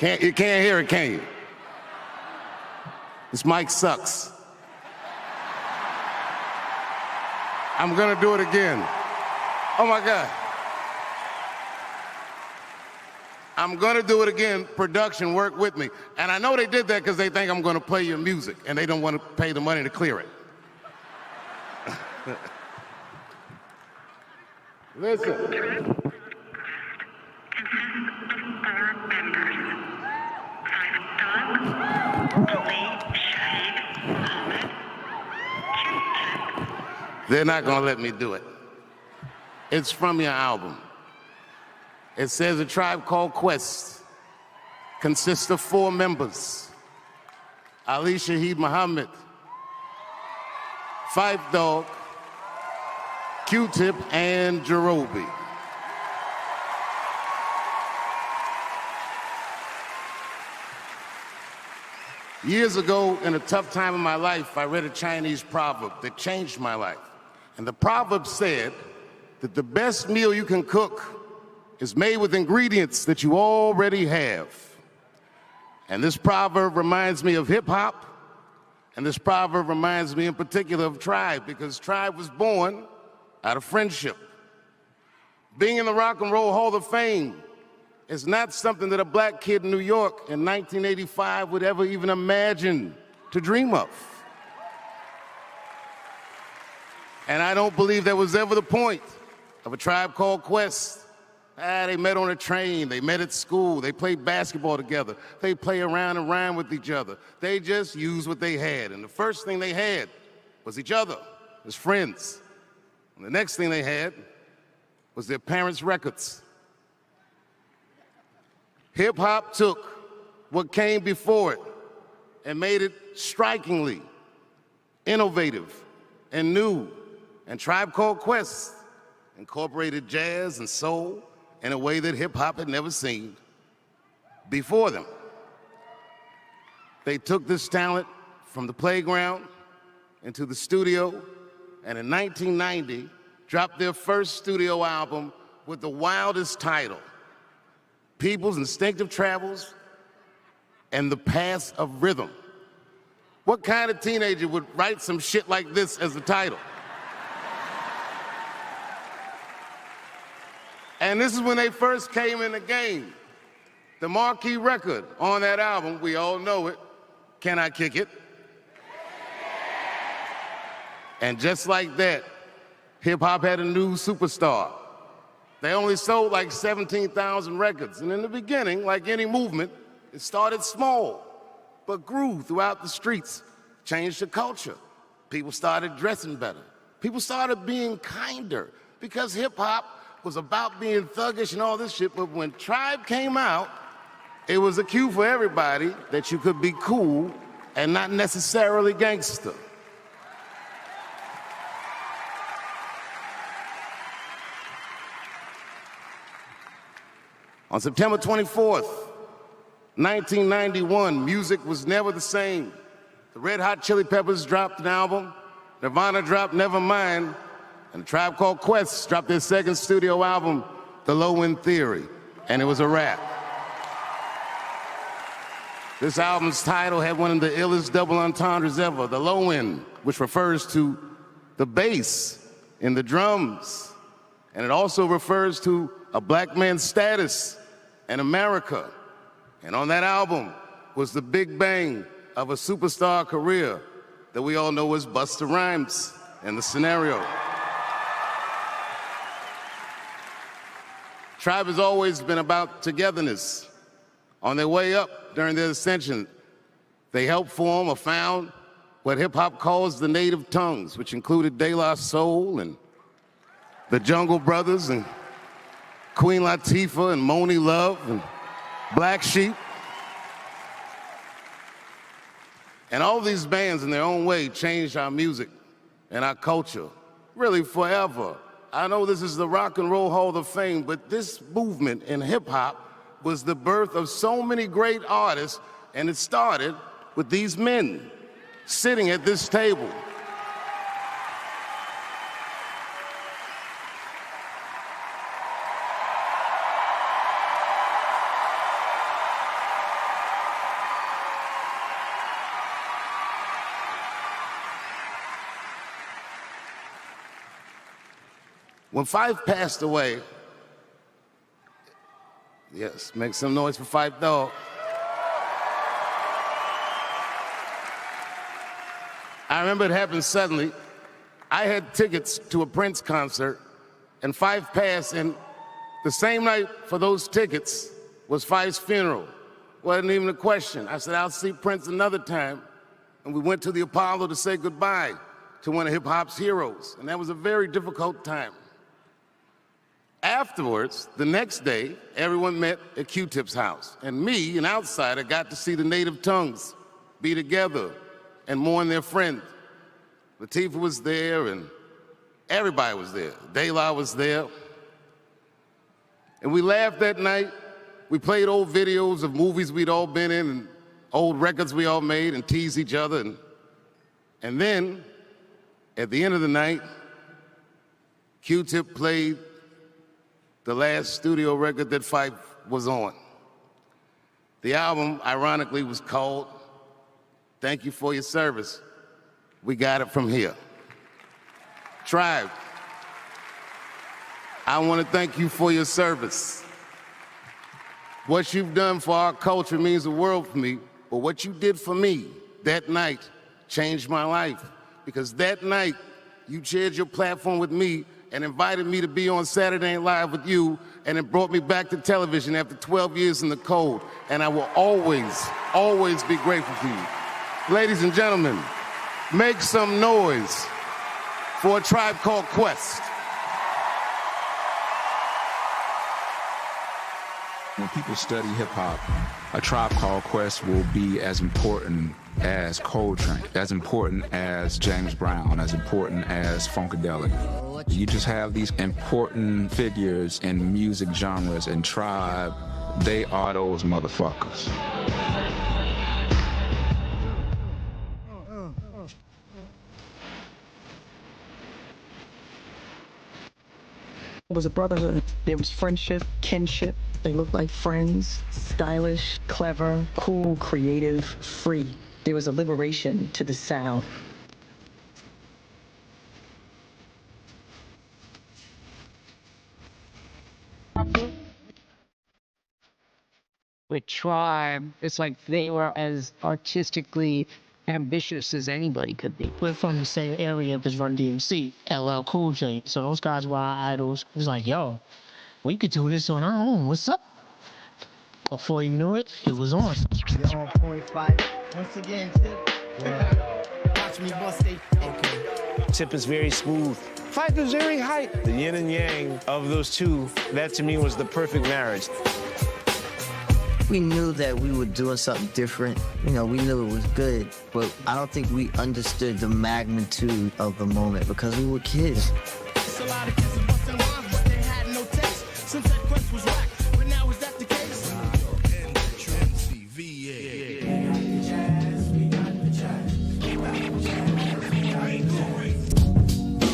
You can't hear it, can you? This mic sucks. I'm gonna do it again. Oh my God. I'm gonna do it again. Production, work with me. And I know they did that because they think I'm gonna play your music and they don't want to pay the money to clear it. Listen. They're not gonna let me do it. It's from your album. It says A Tribe Called Quest consists of 4 members: Ali Shaheed Muhammad, Phife Dawg, Q-Tip, and Jerobi. Years ago, in a tough time in my life, I read a Chinese proverb that changed my life. And the proverb said that the best meal you can cook is made with ingredients that you already have. And this proverb reminds me of hip hop, and this proverb reminds me in particular of Tribe, because Tribe was born out of friendship. Being in the Rock and Roll Hall of Fame is not something that a black kid in New York in 1985 would ever even imagine to dream of. And I don't believe that was ever the point of A Tribe Called Quest. They met on a train, they met at school, they played basketball together, they play around and rhyme with each other. They just used what they had. And the first thing they had was each other, as friends. And the next thing they had was their parents' records. Hip hop took what came before it and made it strikingly innovative and new. And Tribe Called Quest incorporated jazz and soul in a way that hip hop had never seen before them. They took this talent from the playground into the studio, and in 1990, dropped their first studio album with the wildest title, People's Instinctive Travels and the Path of Rhythm. What kind of teenager would write some shit like this as the title? And this is when they first came in the game. The marquee record on that album, we all know it, Can I Kick It? And just like that, hip-hop had a new superstar. They only sold like 17,000 records. And in the beginning, like any movement, it started small, but grew throughout the streets, changed the culture. People started dressing better. People started being kinder, because hip-hop was about being thuggish and all this shit. But when Tribe came out, it was a cue for everybody that you could be cool and not necessarily gangster. On September 24th, 1991, music was never the same. The Red Hot Chili Peppers dropped an album, Nirvana dropped Nevermind, and the Tribe Called Quest dropped their second studio album, The Low End Theory, and it was a wrap. This album's title had one of the illest double entendres ever, the low end, which refers to the bass in the drums. And it also refers to a black man's status in America. And on that album was the big bang of a superstar career that we all know as Busta Rhymes and The Scenario. Tribe has always been about togetherness. On their way up during their ascension, they helped form or found what hip-hop calls the native tongues, which included De La Soul and the Jungle Brothers and Queen Latifah and Moni Love and Black Sheep. And all these bands in their own way changed our music and our culture, really forever. I know this is the Rock and Roll Hall of Fame, but this movement in hip-hop was the birth of so many great artists, and it started with these men sitting at this table. When Fife passed away, yes, make some noise for Fife Dog. I remember it happened suddenly. I had tickets to a Prince concert, and Fife passed, and the same night for those tickets was Fife's funeral. Wasn't even a question. I said, I'll see Prince another time. And we went to the Apollo to say goodbye to one of hip-hop's heroes, and that was a very difficult time. Afterwards, the next day, everyone met at Q-Tip's house, and me, an outsider, got to see the native tongues be together and mourn their friend. Latifah was there, and everybody was there. De La was there. And we laughed that night. We played old videos of movies we'd all been in and old records we all made and teased each other. And then, at the end of the night, Q-Tip played the last studio record that Fife was on. The album, ironically, was called Thank You for Your Service. We got it from here. Tribe, I want to thank you for your service. What you've done for our culture means the world for me, but what you did for me that night changed my life. Because that night, you shared your platform with me and invited me to be on Saturday Night Live with you, and it brought me back to television after 12 years in the cold. And I will always, always be grateful for you. Ladies and gentlemen, make some noise for A Tribe Called Quest. When people study hip-hop, A Tribe Called Quest will be as important as Coltrane, as important as James Brown, as important as Funkadelic. You just have these important figures in music genres, and Tribe, they are those motherfuckers. It was a brotherhood. There was friendship, kinship. They looked like friends, stylish, clever, cool, creative, free. There was a liberation to the sound. With Tribe, it's like they were as artistically ambitious as anybody could be. We're from the same area as Run DMC, LL Cool J. So those guys were our idols. It was like, yo, we could do this on our own. What's up? Before you knew it, it was on. You're on point five. Once again, Tip. Watch me bust it. Okay. Tip is very smooth. Fife is very hype. The yin and yang of those two, that to me was the perfect marriage. We knew that we were doing something different. You know, we knew it was good, but I don't think we understood the magnitude of the moment because we were kids.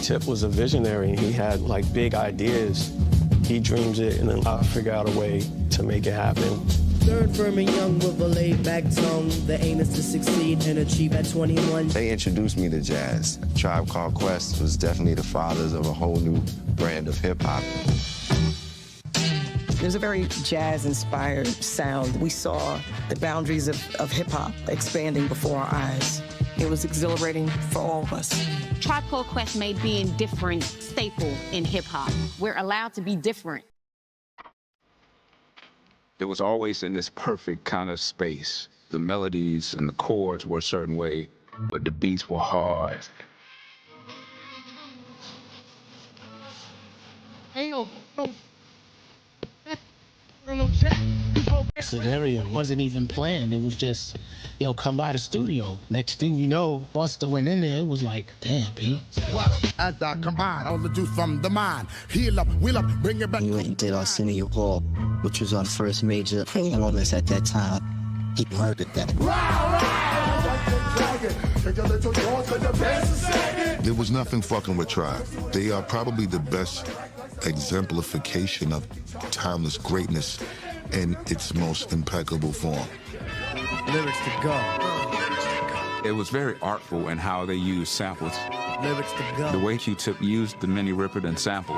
Tip was a visionary. He had like big ideas. He dreams it and then I'll figure out a way to make it happen. Third firm and young with a laid-back tone. The aim is to succeed and achieve at 21. They introduced me to jazz. Tribe Called Quest was definitely the fathers of a whole new brand of hip-hop. It was a very jazz-inspired sound. We saw the boundaries of hip-hop expanding before our eyes. It was exhilarating for all of us. Tribe Called Quest made being different staple in hip-hop. We're allowed to be different. It was always in this perfect kind of space. The melodies and the chords were a certain way, but the beats were hard. Scenario wasn't even planned. It was just, yo, come by the studio. Next thing you know, Busta went in there. It was like, damn, B. As I combine all the juice from the mind, heal up, wheel up, bring it back. We went and did Arsenio Hall, which was our first major performance at that time. People heard it that. There was nothing fucking with Tribe. They are probably the best exemplification of timeless greatness in its most impeccable form. Lyrics to go. It was very artful in how they used samples. Lyrics to go. The way Q-Tip used the Minnie Riperton sample.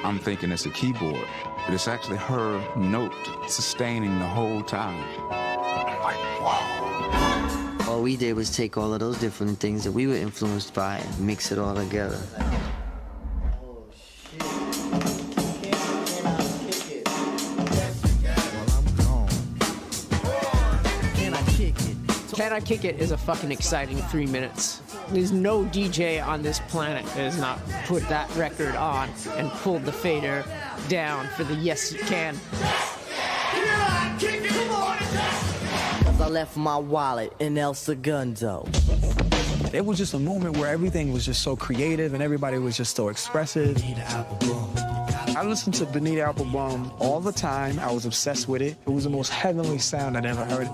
I'm thinking it's a keyboard, but it's actually her note sustaining the whole time. I'm like, whoa. All we did was take all of those different things that we were influenced by and mix it all together. Can I Kick It is a fucking exciting 3 minutes. There's no DJ on this planet that has not put that record on and pulled the fader down for the yes you can. I left my wallet in El Segundo. It was just a moment where everything was just so creative and everybody was just so expressive. I listened to Benita Applebaum all the time. I was obsessed with it. It was the most heavenly sound I'd ever heard.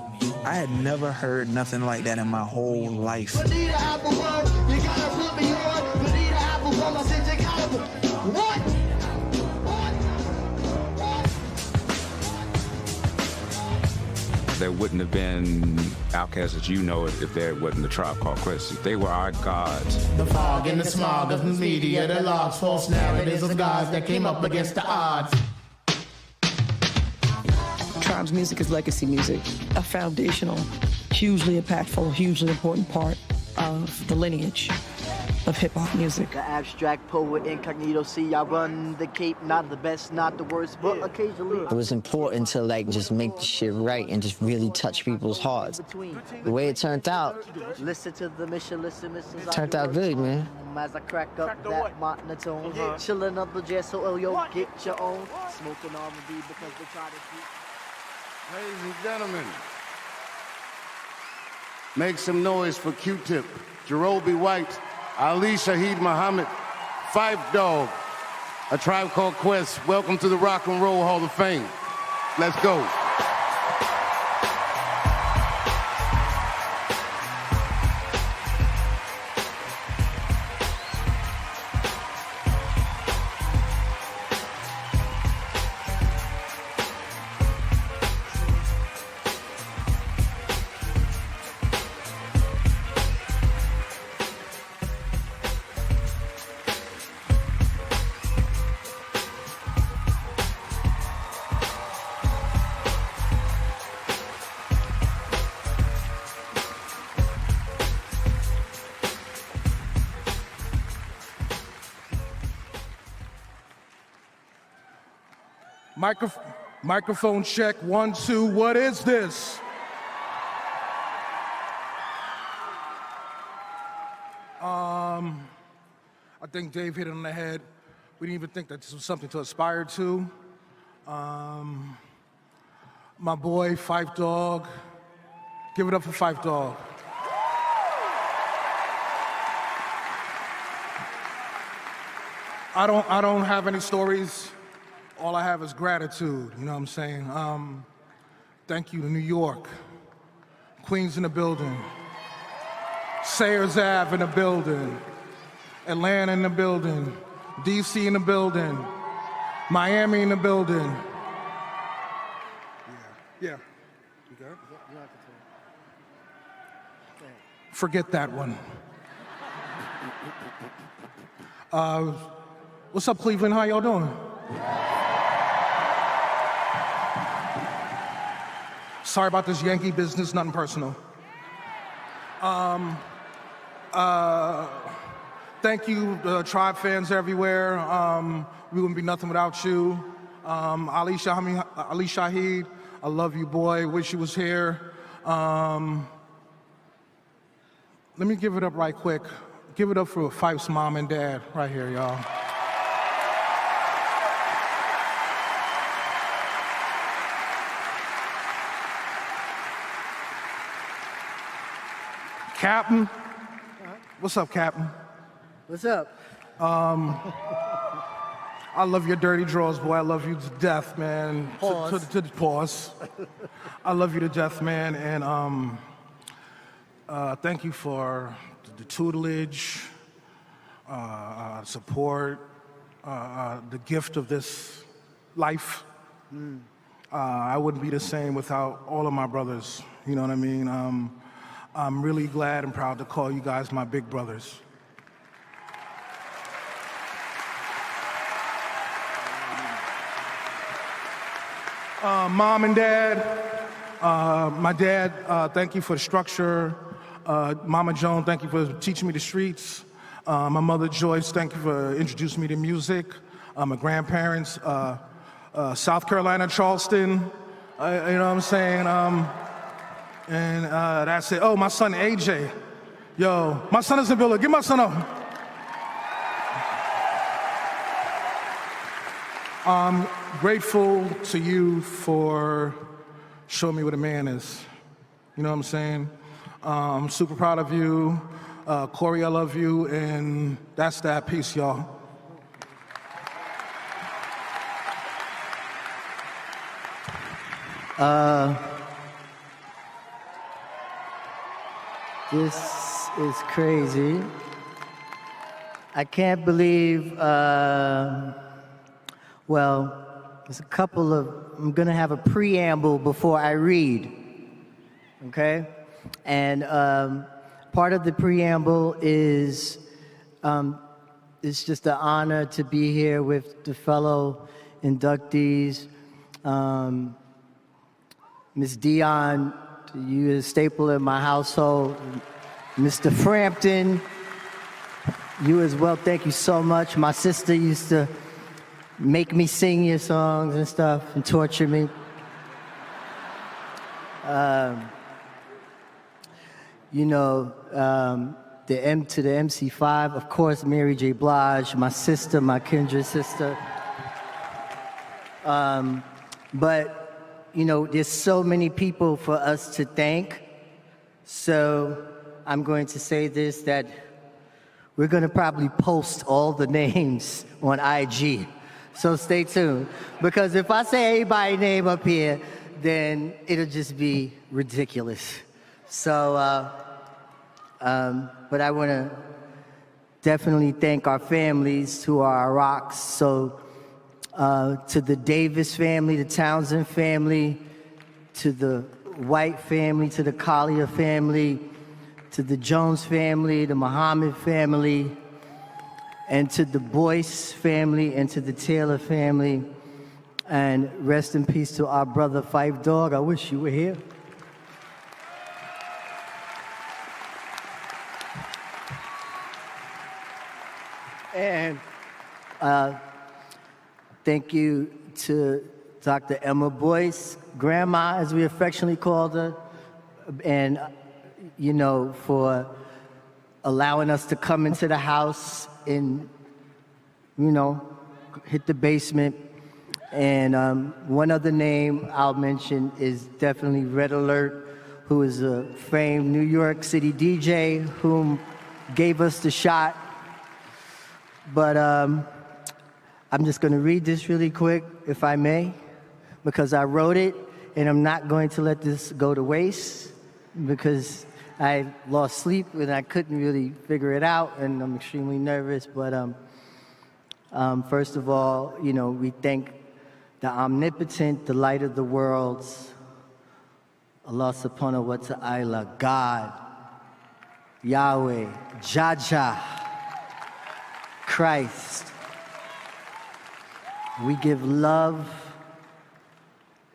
I had never heard nothing like that in my whole life. Benita Applebaum, you gotta put me on. Benita Applebaum, I said you gotta put what? There wouldn't have been Outkast as you know it if there wasn't the Tribe Called Quest. They were our gods. The fog and the smog of news media, the logs, false narratives of gods that came up against the odds. Tribe's music is legacy music, a foundational, hugely impactful, hugely important part of the lineage of hip-hop music. The abstract poet incognito, see I run the cape, not the best, not the worst, but occasionally. It was important to like just make the shit right and just really touch people's hearts. The way it turned out, Listen to the mission, listen. it turned out good, man. As I crack up that monotone, chillin' up the jet, so yo, get your own. Smoking R&B because they try to keep. Ladies and gentlemen, make some noise for Q-Tip, Jerobi White, Ali Shaheed Muhammad, Phife Dawg, A Tribe Called Quest. Welcome to the Rock and Roll Hall of Fame. Let's go. Microphone check, 1, 2, what is this? I think Dave hit it on the head. We didn't even think that this was something to aspire to. My boy, Phife Dawg. Give it up for Phife Dawg. I don't have any stories. All I have is gratitude, you know what I'm saying? Thank you to New York, Queens in the building, Sayers Ave in the building, Atlanta in the building, DC in the building, Miami in the building. Yeah. You got it? Forget that one. What's up, Cleveland? How y'all doing? Sorry about this Yankee business, nothing personal. Thank you, Tribe fans everywhere. We wouldn't be nothing without you. Ali Shaheed, I love you, boy. Wish you was here. Let me give it up right quick. Give it up for Phife's mom and dad right here, y'all. Captain. What's up, Captain? What's up? I love your dirty drawers, boy. I love you to death, man. Pause. Pause. I love you to death, man. And thank you for the tutelage, support, the gift of this life. I wouldn't be the same without all of my brothers. You know what I mean? I'm really glad and proud to call you guys my big brothers. Mom and Dad, my dad, thank you for the structure. Mama Joan, thank you for teaching me the streets. My mother Joyce, thank you for introducing me to music. My grandparents, South Carolina, Charleston, you know what I'm saying? And that's it. Oh, my son AJ. Yo, my son is in Villa. Give my son up. I'm grateful to you for showing me what a man is. You know what I'm saying? I'm super proud of you. Corey, I love you, and that's that. Peace, y'all. This is crazy. I can't believe, well, there's a couple of, I'm gonna have a preamble before I read, okay? And part of the preamble is, it's just an honor to be here with the fellow inductees. Ms. Dion, you are a staple in my household. Mr. Frampton, you as well, thank you so much. My sister used to make me sing your songs and stuff and torture me. You know, the M to the MC5, of course, Mary J. Blige, my sister, my kindred sister. But, you know, there's so many people for us to thank. So I'm going to say this, that we're gonna probably post all the names on IG. So stay tuned. Because if I say everybody's name up here, then it'll just be ridiculous. So, but I wanna definitely thank our families who are our rocks. So to the Davis family, the Townsend family, to the White family, to the Collier family, to the Jones family, the Muhammad family, and to the Boyce family, and to the Taylor family. And rest in peace to our brother Fife Dog. I wish you were here. And thank you to Dr. Emma Boyce, Grandma, as we affectionately called her, and you know, for allowing us to come into the house and, you know, hit the basement. And one other name I'll mention is definitely Red Alert, who is a famed New York City DJ whom gave us the shot. But I'm just gonna read this really quick, if I may, because I wrote it, and I'm not going to let this go to waste, because I lost sleep and I couldn't really figure it out, and I'm extremely nervous. But first of all, you know, we thank the omnipotent, the light of the worlds, Allah subhanahu wa ta'ala, God, Yahweh, Jaja, Christ. We give love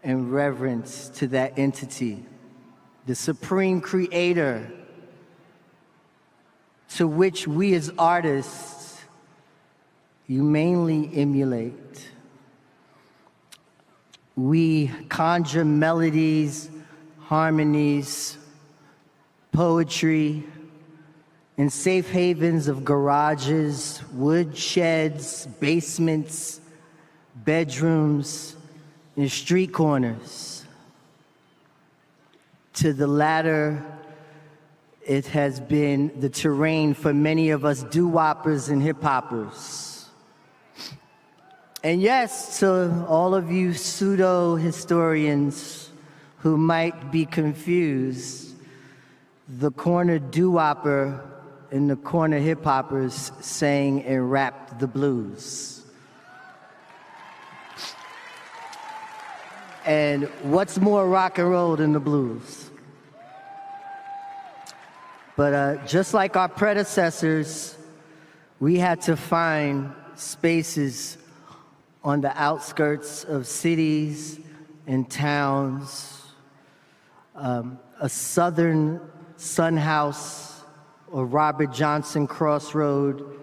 and reverence to that entity, the supreme creator, to which we as artists humanely emulate. We conjure melodies, harmonies, poetry in safe havens of garages, wood sheds, basements, bedrooms, and street corners. To the latter, it has been the terrain for many of us doo-woppers and hip-hoppers. And yes, to all of you pseudo-historians who might be confused, the corner doo-wopper and the corner hip-hoppers sang and rapped the blues. And what's more rock and roll than the blues? But just like our predecessors, we had to find spaces on the outskirts of cities and towns, a Southern Sun House or Robert Johnson Crossroad,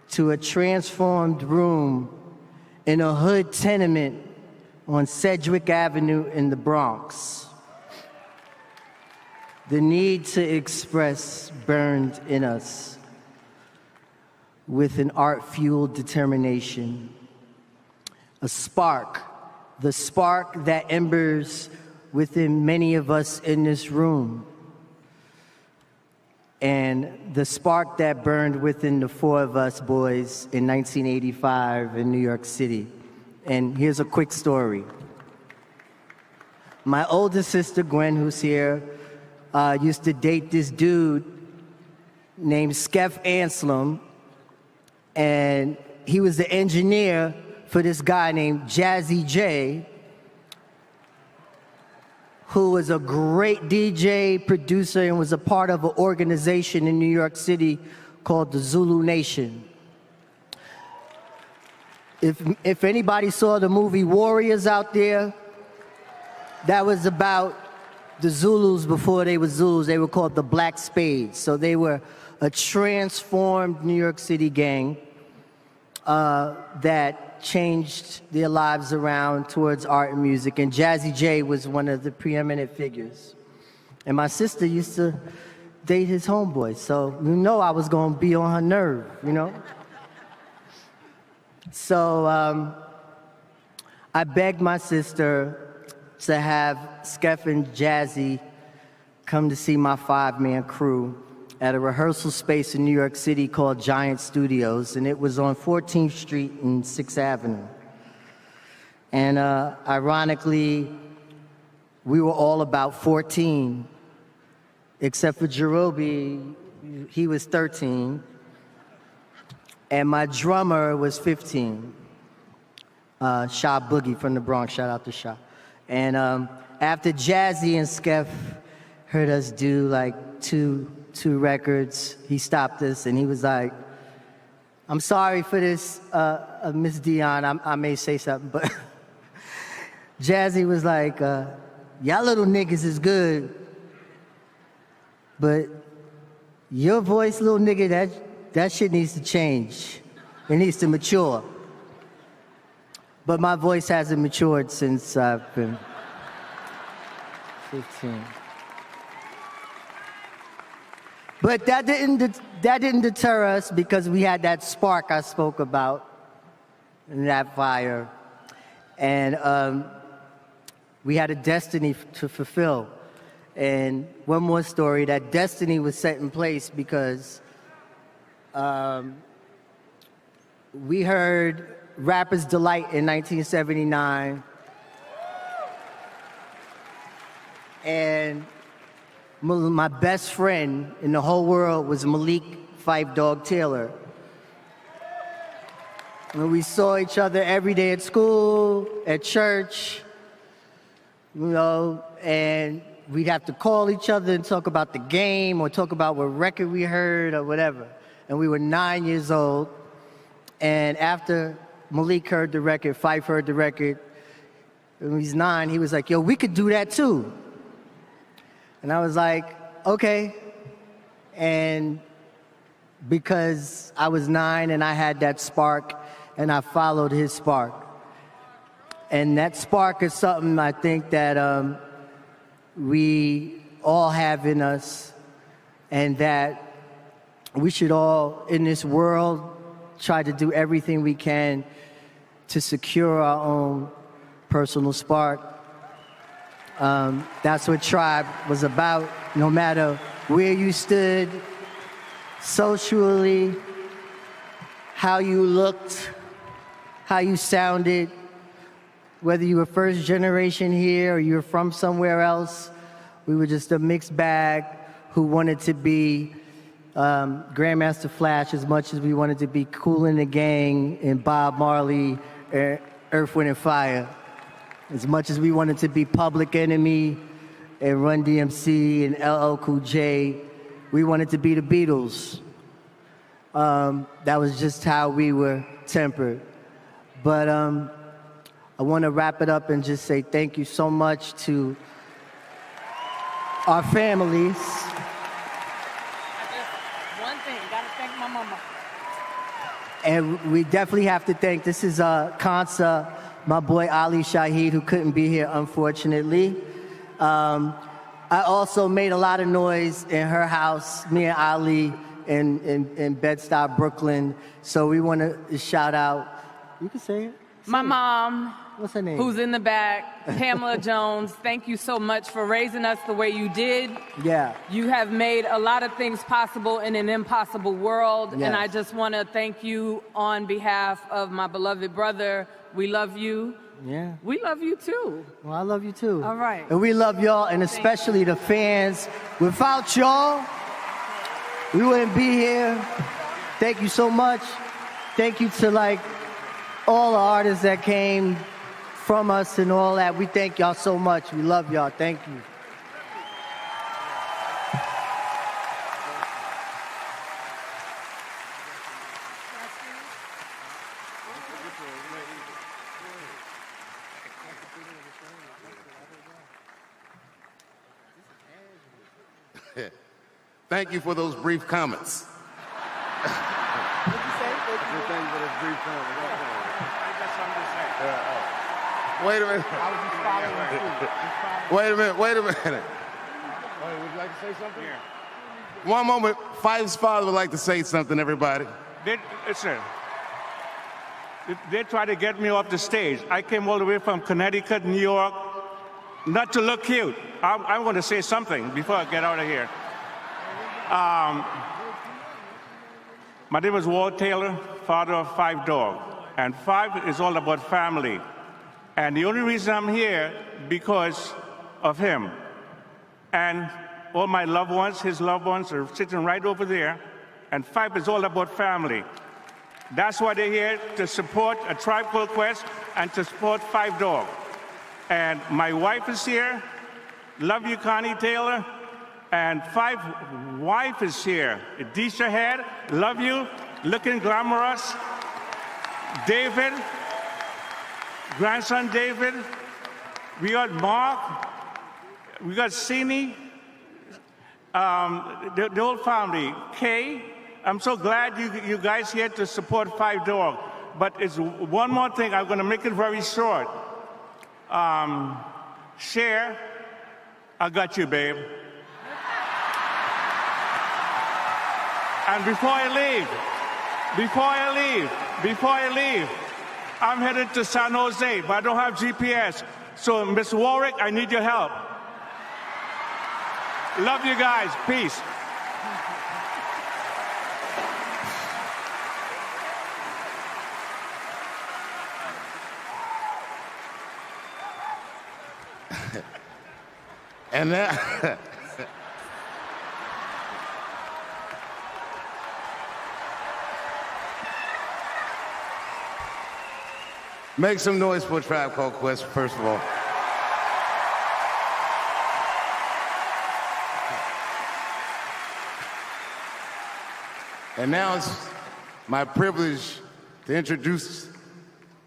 to a transformed room in a hood tenement on Sedgwick Avenue in the Bronx. The need to express burned in us with an art-fueled determination. A spark, the spark that embers within many of us in this room. And the spark that burned within the four of us boys in 1985 in New York City. And here's a quick story. My older sister, Gwen, who's here, used to date this dude named Skeff Anselm, and he was the engineer for this guy named Jazzy J, who was a great DJ, producer, and was a part of an organization in New York City called the Zulu Nation. If anybody saw the movie Warriors out there, that was about the Zulus before they were Zulus. They were called the Black Spades. So they were a transformed New York City gang that changed their lives around towards art and music. And Jazzy J was one of the preeminent figures. And my sister used to date his homeboy. So you know I was going to be on her nerve, you know? So I begged my sister to have Skeff and Jazzy come to see my five-man crew at a rehearsal space in New York City called Giant Studios, and it was on 14th Street and 6th Avenue. And ironically, we were all about 14, except for Jerobi, he was 13, and my drummer was 15, Sha Boogie from the Bronx, shout out to Sha. And after Jazzy and Skeff heard us do like two records, he stopped us and he was like, I'm sorry for this, Miss Dion, I may say something, but Jazzy was like, y'all little niggas is good, but your voice, little nigga, that shit needs to change. It needs to mature. But my voice hasn't matured since I've been 15. But that didn't deter us because we had that spark I spoke about and that fire. And we had a destiny to fulfill. And one more story, that destiny was set in place because we heard Rapper's Delight in 1979. And my best friend in the whole world was Malik Fife Dog Taylor. And we saw each other every day at school, at church, you know, and we'd have to call each other and talk about the game or talk about what record we heard or whatever. And we were 9 years old. And after Malik heard the record, Fife heard the record, when he was 9, he was like, yo, we could do that too. And I was like, okay. And because I was 9 and I had that spark and I followed his spark. And that spark is something I think that we all have in us, and that we should all in this world try to do everything we can to secure our own personal spark. That's what Tribe was about. No matter where you stood socially, how you looked, how you sounded, whether you were first generation here or you were from somewhere else, we were just a mixed bag who wanted to be Grandmaster Flash as much as we wanted to be Kool in the Gang and Bob Marley, Earth, Wind and Fire. As much as we wanted to be Public Enemy and Run DMC and LL Cool J, we wanted to be the Beatles. That was just how we were tempered. But I want to wrap it up and just say thank you so much to our families. One thing, gotta thank my mama. And we definitely have to thank, this is Kansa, my boy Ali Shaheed, who couldn't be here, unfortunately. I also made a lot of noise in her house, me and Ali, in Bed-Stuy, Brooklyn. So we want to shout out, you can say it. My mom, what's her name? who's in the back, Pamela Jones, thank you so much for raising us the way you did. Yeah. You have made a lot of things possible in an impossible world, Yes. and I just want to thank you on behalf of my beloved brother. We love you. Yeah. We love you too. Well, I love you too. All right. And we love y'all, and especially the fans. Without y'all, we wouldn't be here. Thank you so much. Thank you to all the artists that came from us and all that. We thank y'all so much. We love y'all. Thank you. Thank you for those brief comments. Wait a minute. Wait a minute. Would you like to say something? Yeah. One moment. Fife's father would like to say something, everybody. Listen, they tried to get me off the stage. I came all the way from Connecticut, New York, not to look cute. I want to say something before I get out of here. My name is Ward Taylor, father of 5 dogs. And 5 is all about family. And the only reason I'm here because of him. And all my loved ones, his loved ones, are sitting right over there. And 5 is all about family. That's why they're here, to support A Tribe Called Quest and to support 5 dogs. And my wife is here. Love you, Connie Taylor. And 5 wife is here. Adisha Head, love you. Looking glamorous. David, grandson David. We got Mark. We got Sini. The whole family. Kay. I'm so glad you guys here to support 5 dogs. But it's one more thing. I'm going to make it very short. Cher, I got you, babe. And before I leave, I'm headed to San Jose, but I don't have GPS. So, Miss Warwick, I need your help. Love you guys. Peace. And that... Make some noise for A Tribe Called Quest, first of all. And now it's my privilege to introduce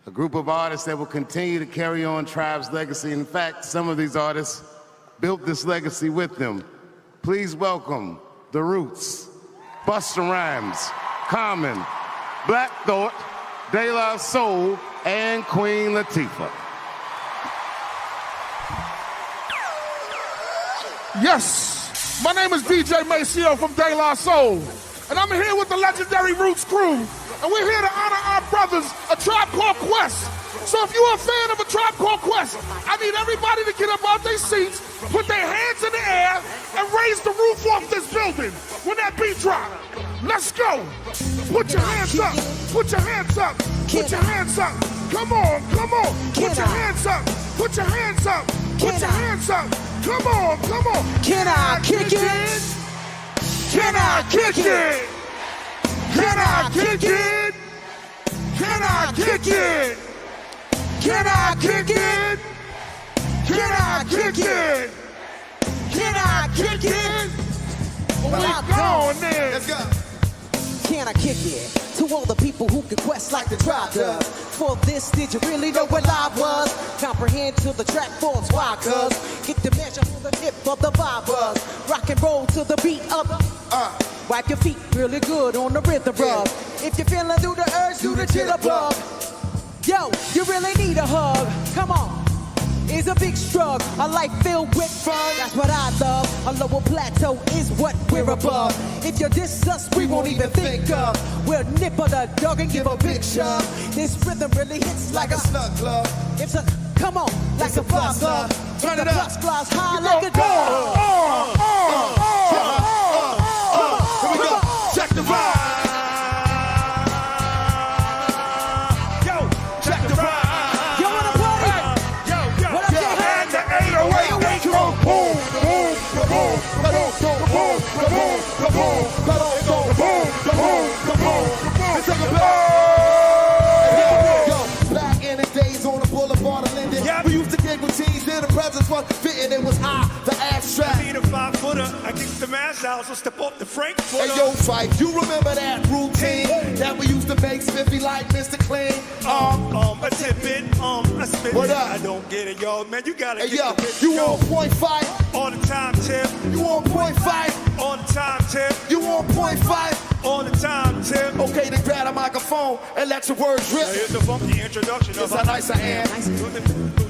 a group of artists that will continue to carry on Tribe's legacy. In fact, some of these artists built this legacy with them. Please welcome The Roots, Busta Rhymes, Common, Black Thought, De La Soul, and Queen Latifah. Yes, my name is DJ Maceo from De La Soul, and I'm here with the legendary Roots crew, and we're here to honor our brothers, A Tribe Called Quest. So if you're a fan of A Tribe Called Quest, I need everybody to get up out their seats, put their hands in the air, and raise the roof off this building when that beat drop. Let's go. Put your hands up. Put your hands up. Put your hands up. Come on, come on. Put your hands up. Put your hands up. Put your hands up. Come on, come on. Can I kick it? Can I kick it? Can I kick it? Can I kick it? Can I kick it? Can I kick it? Can I kick it? Well, we I'm going there. Let's go. Can I kick it? To all the people who can quest like the tribe does. For this, did you really know what live was? Comprehend till the track forms. Why? Cuz get the measure for the hip of the vibe buzz. Rock and roll to the beat of wipe your feet really good on the rhythm rub. If you're feeling through the urge, do the jitterbug. Yo, you really need a hug. Come on. It's a big struggle, a life filled with fun. That's what I love. A lower plateau is what we're above. If you diss us, we won't even think of. We'll nip on the dog and give a big shove. This rhythm really hits like a snug glove. It's a come on, like a fly glove. Turn it up. Plus flies high like a dog. Here we go. Check the vibe. Back in the days on the boulevard of Linden, we used to gig with teens, then the presence was fitting, it was high, the abstract. I need a 5-footer, I kick the mask out, so step off the Frankfurter. Hey yo, Fife, you remember that routine that we used to make spiffy like Mr. Clean? A tidbit, I spit what it. up? I don't get it, yo, man, you gotta hey, get yo, the bit. You on .5? All the time, Tim. You on .5? All the time, Tim. You on .5? All the time, Tim. Okay, then grab a microphone and let your words rip. Now here's the funky introduction It's how nice I am.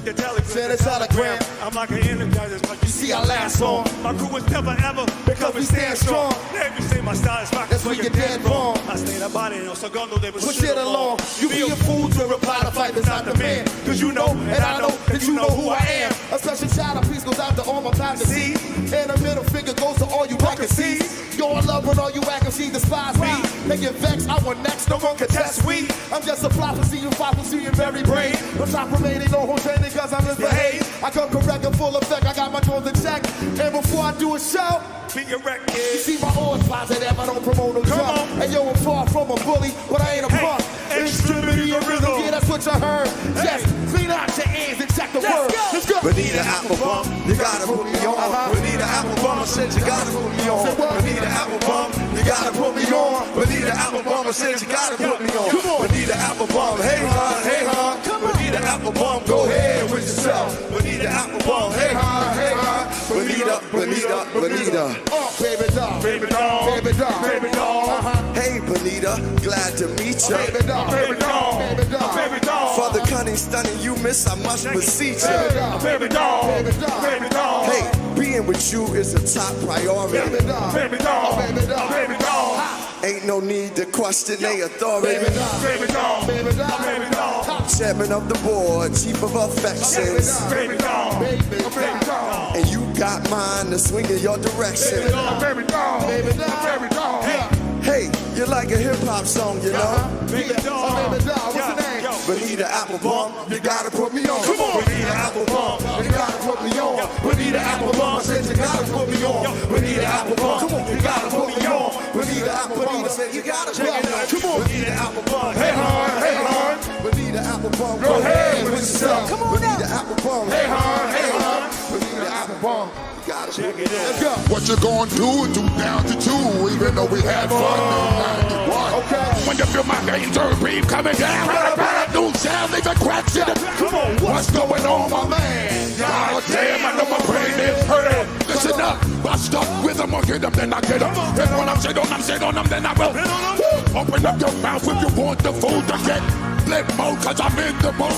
The telegram. Send a telegram. I'm like an energizer, but you see I last long. My crew is never ever because we stand strong. If you say my style is rock, that's where you're dead wrong. I stay about it, no segundo, they was push it along. You be a fool to reply to fight, that's not the man. Cause you know, and I know that you know who I am. A special shout out, peace goes out to all my pound to see. And a middle finger goes to all you vacancies. Yo, I love when all you vacancies despise me. They get vexed, I want next, no one can test we. I'm just a prophecy, you prophecy in very brain. No top remaining, no whole training, cause I'm misbehaved. I come correct and full effect, I got my toes in check. And before I do a show, be a record. You see my odds positive, I don't promote no jump. And yo, I'm far from a bully, but I ain't a punk. Extremity of rhythm, yeah, that's what you heard. Just clean out your ears and check the word. Let's go. Benita Applebum, you gotta put me on. Benita Applebum, I said you gotta put me on. Benita Applebum, you gotta put me on. Benita Applebum, I said you gotta put me on. Benita Applebum, hey hon, hey hon. Benita Applebum, go ahead with yourself. Benita Applebum, hey hon, hey hon. Benita, Benita, Benita. Baby doll, baby doll, baby doll, baby doll. Hey Benita, glad to meet you. Baby doll, baby doll, baby doll, baby doll. For the cunning, stunning you miss, I must beseech you. Baby doll, baby doll, baby doll. Hey, being with you is a top priority. Baby doll, baby doll, baby doll, baby doll. Ain't no need to question their authority. Baby doll, baby doll, baby doll, baby doll. Chairman of the board, chief of affections. Baby doll, baby doll. And you got mine to swing in your direction. Baby doll, baby doll, baby doll, baby doll. Hey, you're like a hip-hop song, you know? Baby doll, baby doll, what's the name? Benita Applebum, you gotta put me on. Come on, Benita Applebum, you gotta put me on. Benita Applebum, I said you gotta put me on. Benita Applebum, come on, you gotta put me on. Benita Applebum, I said you gotta put me on. Come on, Benita Applebum, hey hon, hey hon. Benita Applebum, go ahead with yourself. Come on, Benita Applebum, hey hon, hey hon. Benita Applebum. Check it out. What you gonna do down to 2, even though we had fun in 91. Okay. When you feel my danger beam coming down, bad new sound, leaving cracks in it. Come on, what's going on, my man? God damn, I know my brain is hurting. Listen up, bust up rhythm, or get them, then I get them. Then when I'm shit on them, then I will. Open up your mouth if you want the food to get. Flip mode, cause I'm in the mood.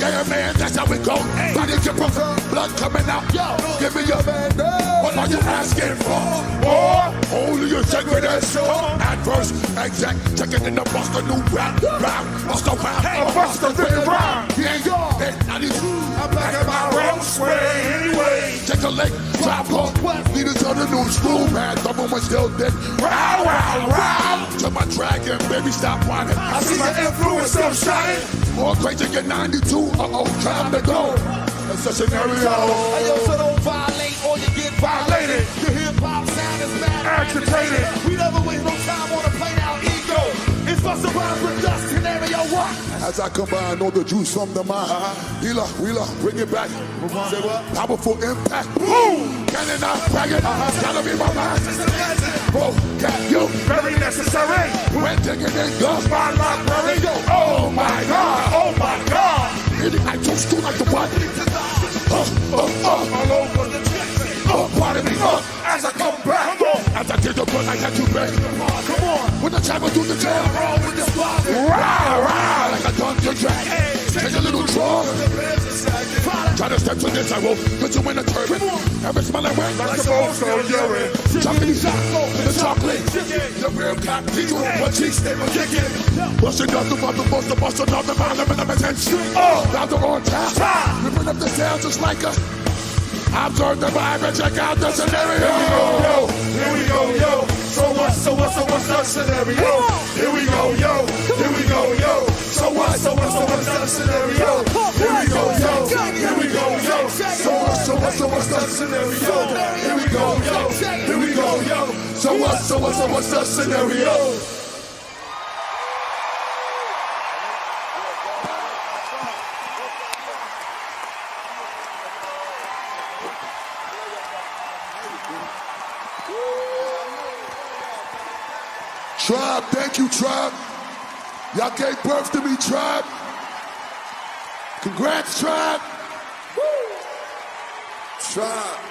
Yeah, man, that's how it goes. Body jumper, blood coming out. Yo, give me your man. What are you asking for? Or only you check with us. Adverse, exact, check it in the bust a new rap. Bust a rap. Bust a big rhyme. Yeah, I need you. I'm back at my road sway anyway. Check a leg, drop off. Leaders of the new school, man. Someone was still dead. Wow, wow, wow. To my dragon, baby, stop whining. I see your influence up shining. More crazy get 92. Time to go. That's a scenario. Hey, yo, so don't violate or you get violated. Your hip hop sound is mad agitated. We never waste no time on a plane out ego. It's Bust around with dust, scenario what? As I combine all the juice from the mind, healer, wheeler, bring it back. Say what? Powerful impact. Boom! Can it not bag it? Gotta be my mind. Vocab, you very necessary. When taking in the my library. Oh my God! Oh my God! Hitting I toast to like the what? All over the track. Pardon me, as I come back. As I did the run, I had to back. Come on, when the travel through the jail, roll with the block. Rah, rah, like a dungeon drag. Take a little draw. Try to step to this, I will put you in a turban. Every smell I wear, like a old soul urine. Chocolate shot, the chocolate. The real cock, teach you what cheeks they were kicking. Busting up the mother, busting up the bottom of the attention. Oh, now they're on top. Ripping up the sound just like a. Observe the vibe and check out the scenario. Here we go, yo. So what's the scenario? Here we go, yo. Here we go, yo. So what's the scenario? Here we go, yo. Here we go, yo. So what's the scenario? Here we go, yo. Here we go, yo. So what's the scenario? Tribe, thank you, Tribe. Y'all gave birth to me, Tribe. Congrats, Tribe. Tribe.